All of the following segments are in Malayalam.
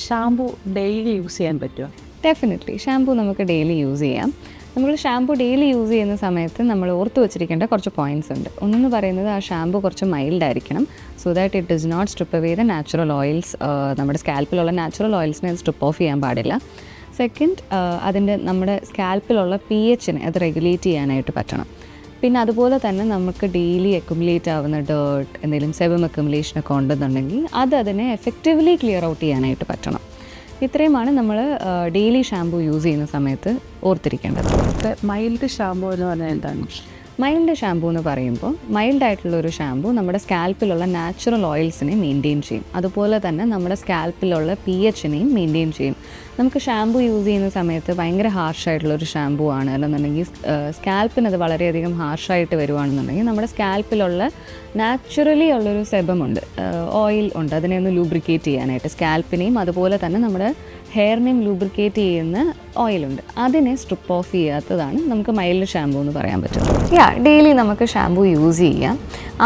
ഷാമ്പു ഡെയിലി യൂസ് ചെയ്യാൻ പറ്റുമോ? ഡെഫിനറ്റ്ലി ഷാമ്പു നമുക്ക് ഡെയിലി യൂസ് ചെയ്യാം. നമ്മൾ ഷാമ്പു ഡെയിലി യൂസ് ചെയ്യുന്ന സമയത്ത് നമ്മൾ ഓർത്ത് വെച്ചിരിക്കേണ്ട കുറച്ച് പോയിൻറ്റ്സ് ഉണ്ട്. ഒന്നെന്ന് പറയുന്നത് ആ ഷാമ്പു കുറച്ച് മൈൽഡ് ആയിരിക്കണം, so that it does not strip away the natural oils. നമ്മുടെ സ്കാൽപ്പിലുള്ള നാച്ചുറൽ ഓയിൽസിനെ സ്ട്രിപ്പ് ഓഫ് ചെയ്യാൻ പാടില്ല. സെക്കൻഡ്, നമ്മുടെ സ്കാൽപ്പിലുള്ള pH അത് റെഗുലേറ്റ് ചെയ്യാനായിട്ട് പറ്റണം. പിന്നെ അതുപോലെ തന്നെ നമുക്ക് ഡെയിലി അക്യുമുലേറ്റ് ആവുന്ന ഡേർട്ട്, എന്തെങ്കിലും സെബം അക്യുമുലേഷനൊക്കെ ഉണ്ടെന്നുണ്ടെങ്കിൽ അതിനെ എഫക്റ്റീവ്ലി ക്ലിയർ ഔട്ട് ചെയ്യാനായിട്ട് പറ്റണം. ഇത്രയുമാണ് നമ്മൾ ഡെയിലി ഷാമ്പു യൂസ് ചെയ്യുന്ന സമയത്ത് ഓർത്തിരിക്കേണ്ടത്. മൈൽഡ് ഷാമ്പു എന്ന് പറഞ്ഞാൽ എന്താണ്? മൈൽഡ് ഷാമ്പു എന്ന് പറയുമ്പോൾ മൈൽഡായിട്ടുള്ളൊരു ഷാമ്പു നമ്മുടെ സ്കാൽപ്പിലുള്ള നാച്ചുറൽ ഓയിൽസിനെ മെയിൻറ്റെയിൻ ചെയ്യും, അതുപോലെ തന്നെ നമ്മുടെ സ്കാൽപ്പിലുള്ള pHനെയും മെയിൻറ്റെയിൻ ചെയ്യും. നമുക്ക് ഷാമ്പു യൂസ് ചെയ്യുന്ന സമയത്ത് ഭയങ്കര ഹാർഷായിട്ടുള്ളൊരു ഷാമ്പു ആണ് അല്ലെന്നുണ്ടെങ്കിൽ സ്കാൽപ്പിനത് വളരെയധികം ഹാർഷായിട്ട് വരുവാണെന്നുണ്ടെങ്കിൽ നമ്മുടെ സ്കാൽപ്പിലുള്ള നാച്ചുറലി ഉള്ളൊരു സെബമുണ്ട്, ഓയിൽ ഉണ്ട്, അതിനെ ഒന്ന് ലൂബ്രിക്കേറ്റ് ചെയ്യാനായിട്ട് സ്കാൽപ്പിനെയും അതുപോലെ തന്നെ നമ്മുടെ ഹെയറിനെയും ലൂബ്രിക്കേറ്റ് ചെയ്യുന്ന ഓയിലുണ്ട്, അതിനെ സ്ട്രിപ്പ് ഓഫ് ചെയ്യാത്തതാണ് നമുക്ക് മൈൽഡ് ഷാമ്പു എന്ന് പറയാൻ പറ്റും. ഡെയിലി നമുക്ക് ഷാമ്പു യൂസ് ചെയ്യാം.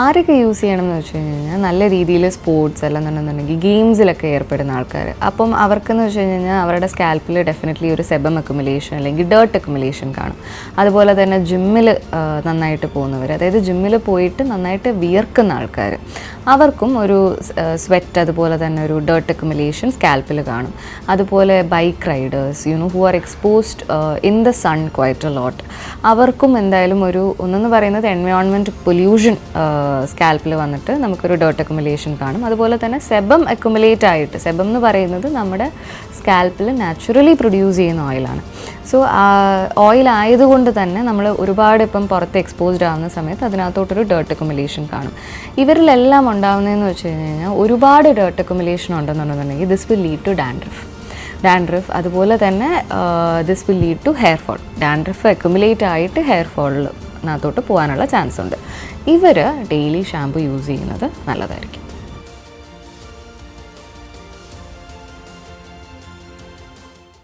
ആരൊക്കെ യൂസ് ചെയ്യണം എന്ന് വെച്ച് കഴിഞ്ഞാൽ നല്ല രീതിയിൽ സ്പോർട്സ് അല്ലെന്നുണ്ടെന്നുണ്ടെങ്കിൽ ഗെയിംസിലൊക്കെ ഏർപ്പെടുന്ന ആൾക്കാർ. അപ്പം അവർക്കെന്ന് വെച്ച് കഴിഞ്ഞാൽ അവരുടെ സ്കാൽപ്പിൽ ഡെഫിനറ്റ്ലി ഒരു സെബം അക്യുമുലേഷൻ അല്ലെങ്കിൽ ഡേർട്ട് അക്യുമുലേഷൻ കാണും. അതുപോലെ തന്നെ ജിമ്മിൽ നന്നായിട്ട് പോകുന്നവർ, അതായത് ജിമ്മിൽ പോയിട്ട് നന്നായിട്ട് വിയർക്കുന്ന ആൾക്കാർ, അവർക്കും ഒരു സ്വെറ്റ് അതുപോലെ തന്നെ ഒരു ഡേർട്ട് അക്യുമുലേഷൻ സ്കാൽപ്പിൽ കാണും. അതുപോലെ bike riders who are exposed in the sun quite a lot, അവർക്കും എന്തായാലും ഒന്നെന്ന് പറയുന്നത് എൻവയോൺമെൻറ്റ് പൊല്യൂഷൻ സ്കാൽപ്പിൽ വന്നിട്ട് നമുക്കൊരു ഡേർട്ട് അക്യുമുലേഷൻ കാണും. അതുപോലെ തന്നെ സെബം അക്യുമുലേറ്റ് ആയിട്ട്, സെബം എന്ന് പറയുന്നത് നമ്മുടെ സ്കാൽപ്പിൽ നാച്ചുറലി പ്രൊഡ്യൂസ് ചെയ്യുന്ന ഓയിലാണ്. സോ ഓയിൽ ആയതുകൊണ്ട് തന്നെ നമ്മൾ ഒരുപാട് ഇപ്പം പുറത്ത് എക്സ്പോസ്ഡ് ആവുന്ന സമയത്ത് അതിനകത്തോട്ടൊരു ഡേർട്ട് അക്യുമുലേഷൻ കാണും. ഇവരിലെല്ലാം ഉണ്ടാകുന്നതെന്ന് വെച്ച് കഴിഞ്ഞാൽ ഒരുപാട് ഡേർട്ട് അക്യുമുലേഷൻ ഉണ്ടെന്നുണ്ടെന്നുണ്ടെങ്കിൽ this will lead to dandruff അതുപോലെ തന്നെ this will lead to hair fall. Dandruff accumulate ആയിട്ട് ഹെയർ ഫോളിനകത്തോട്ട് പോകാനുള്ള ചാൻസ് ഉണ്ട്. ഇവർ ഡെയിലി ഷാമ്പു യൂസ് ചെയ്യുന്നത് നല്ലതായിരിക്കും.